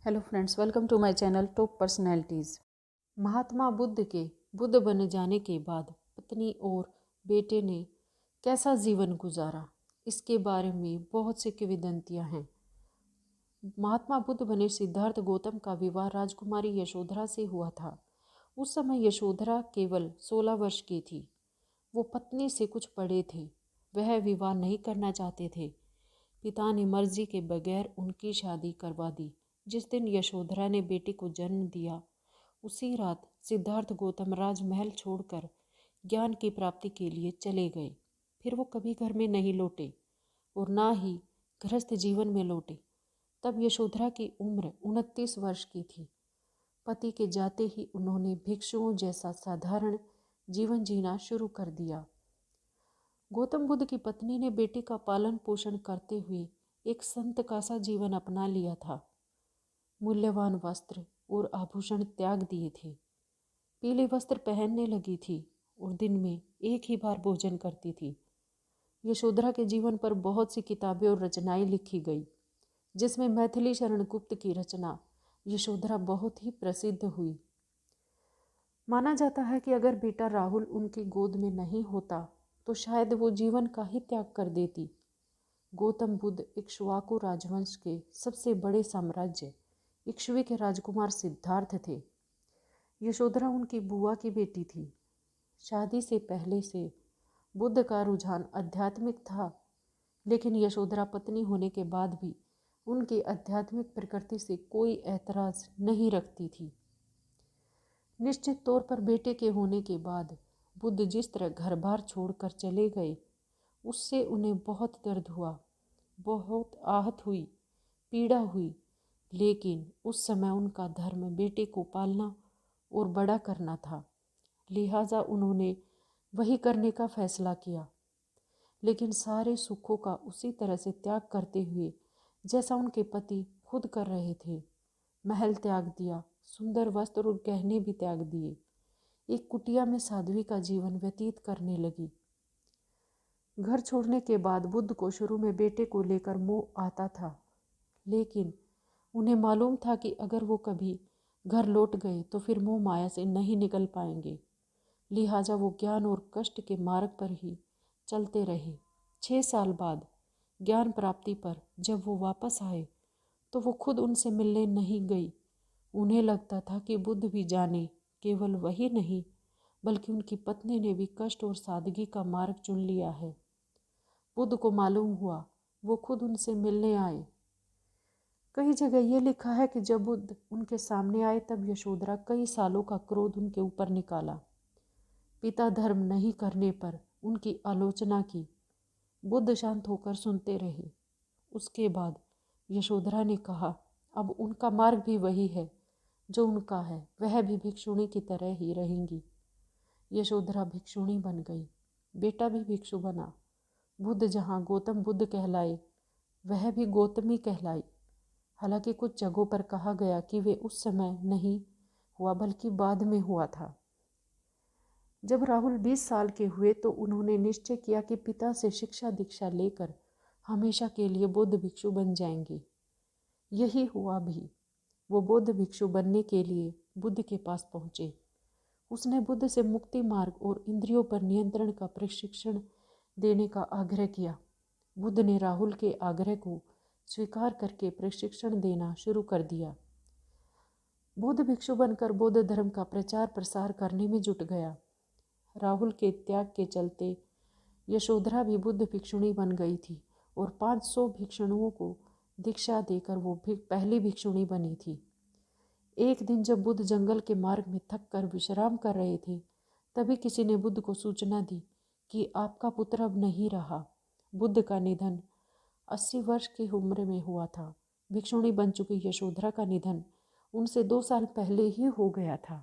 Hello friends, welcome to my channel top personalities. Mahatma Buddha के बुद्ध बन जाने के बाद पत्नी और बेटे ने कैसा जीवन गुजारा, इसके बारे में बहुत सी किंवदंतियाँ हैं। महात्मा बुद्ध बने सिद्धार्थ गौतम का विवाह राजकुमारी यशोधरा से हुआ था। उस समय यशोधरा केवल 16 वर्ष की थी। वो पत्नी से कुछ बड़े थे। वह विवाह नहीं करना चाहते थे। पिता ने मर्जी के बगैर उनकी शादी करवा दी। जिस दिन यशोधरा ने बेटे को जन्म दिया, उसी रात सिद्धार्थ गौतम राजमहल छोड़कर ज्ञान की प्राप्ति के लिए चले गए। फिर वो कभी घर में नहीं लौटे और ना ही गृहस्थ जीवन में लौटे। तब यशोधरा की उम्र 29 वर्ष की थी। पति के जाते ही उन्होंने भिक्षुओं जैसा साधारण जीवन जीना शुरू कर दिया। गौतम बुद्ध की पत्नी ने बेटे का पालन पोषण करते हुए एक संत का सा जीवन अपना लिया था। मूल्यवान वस्त्र और आभूषण त्याग दिए थे। पीले वस्त्र पहनने लगी थी और दिन में एक ही बार भोजन करती थी। यशोधरा के जीवन पर बहुत सी किताबें और रचनाएं लिखी गई, जिसमें मैथिली शरण गुप्त की रचना यशोधरा बहुत ही प्रसिद्ध हुई। माना जाता है कि अगर बेटा राहुल उनकी गोद में नहीं होता तो शायद वो जीवन का ही त्याग कर देती। गौतम बुद्ध इक्ष्वाकु राजवंश के सबसे बड़े साम्राज्य इक्ष्वी के राजकुमार सिद्धार्थ थे। यशोधरा उनकी बुआ की बेटी थी। शादी से पहले से बुद्ध का रुझान आध्यात्मिक था, लेकिन यशोधरा पत्नी होने के बाद भी उनकी आध्यात्मिक प्रकृति से कोई ऐतराज नहीं रखती थी। निश्चित तौर पर बेटे के होने के बाद बुद्ध जिस तरह घर बार छोड़कर चले गए, उससे उन्हें बहुत दर्द हुआ, बहुत आहत हुई, पीड़ा हुई। लेकिन उस समय उनका धर्म बेटे को पालना और बड़ा करना था, लिहाजा उन्होंने वही करने का फैसला किया। लेकिन सारे सुखों का उसी तरह से त्याग करते हुए जैसा उनके पति खुद कर रहे थे। महल त्याग दिया, सुंदर वस्त्र और गहने भी त्याग दिए। एक कुटिया में साध्वी का जीवन व्यतीत करने लगी। घर छोड़ने के बाद बुद्ध को शुरू में बेटे को लेकर मोह आता था, लेकिन उन्हें मालूम था कि अगर वो कभी घर लौट गए तो फिर मोह माया से नहीं निकल पाएंगे। लिहाजा वो ज्ञान और कष्ट के मार्ग पर ही चलते रहे। 6 साल बाद ज्ञान प्राप्ति पर जब वो वापस आए तो वो खुद उनसे मिलने नहीं गई। उन्हें लगता था कि बुद्ध भी जाने, केवल वही नहीं बल्कि उनकी पत्नी ने भी कष्ट और सादगी का मार्ग चुन लिया है। बुद्ध को मालूम हुआ, वो खुद उनसे मिलने आए। कई जगह ये लिखा है कि जब बुद्ध उनके सामने आए तब यशोधरा कई सालों का क्रोध उनके ऊपर निकाला। पिता धर्म नहीं करने पर उनकी आलोचना की। बुद्ध शांत होकर सुनते रहे। उसके बाद यशोधरा ने कहा, अब उनका मार्ग भी वही है जो उनका है, वह भी भिक्षुणी की तरह ही रहेंगी। यशोधरा भिक्षुणी बन गई, बेटा भी भिक्षु बना। बुद्ध जहाँ गौतम बुद्ध कहलाए, वह भी गौतमी कहलाई। हालांकि कुछ जगहों पर कहा गया कि वे उस समय नहीं हुआ बल्कि बाद में हुआ था। जब राहुल 20 साल के हुए तो उन्होंने निश्चय किया कि पिता से शिक्षा दीक्षा लेकर हमेशा के लिए बौद्ध भिक्षु बन जाएंगे। यही हुआ भी। वो बौद्ध भिक्षु बनने के लिए बुद्ध के पास पहुँचे। उसने बुद्ध से मुक्ति मार्ग और इंद्रियों पर नियंत्रण का प्रशिक्षण देने का आग्रह किया। बुद्ध ने राहुल के आग्रह को स्वीकार करके प्रशिक्षण देना शुरू कर दिया। बुद्ध भिक्षु बनकर बौद्ध धर्म का प्रचार प्रसार करने में जुट गया। राहुल के त्याग के चलते यशोधरा भी बुद्ध भिक्षुणी बन गई थी और 500 भिक्षुओं को दीक्षा देकर वो भी पहली भिक्षुणी बनी थी। एक दिन जब बुद्ध जंगल के मार्ग में थक कर विश्राम कर रहे थे, तभी किसी ने बुद्ध को सूचना दी कि आपका पुत्र अब नहीं रहा। बुद्ध का निधन 80 वर्ष की उम्र में हुआ था। भिक्षुणी बन चुकी यशोधरा का निधन उनसे 2 साल पहले ही हो गया था।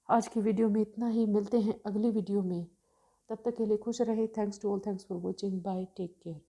आज की वीडियो में इतना ही। मिलते हैं अगली वीडियो में। तब तक के लिए खुश रहें। Thanks to all. Thanks for watching. Bye. Take care.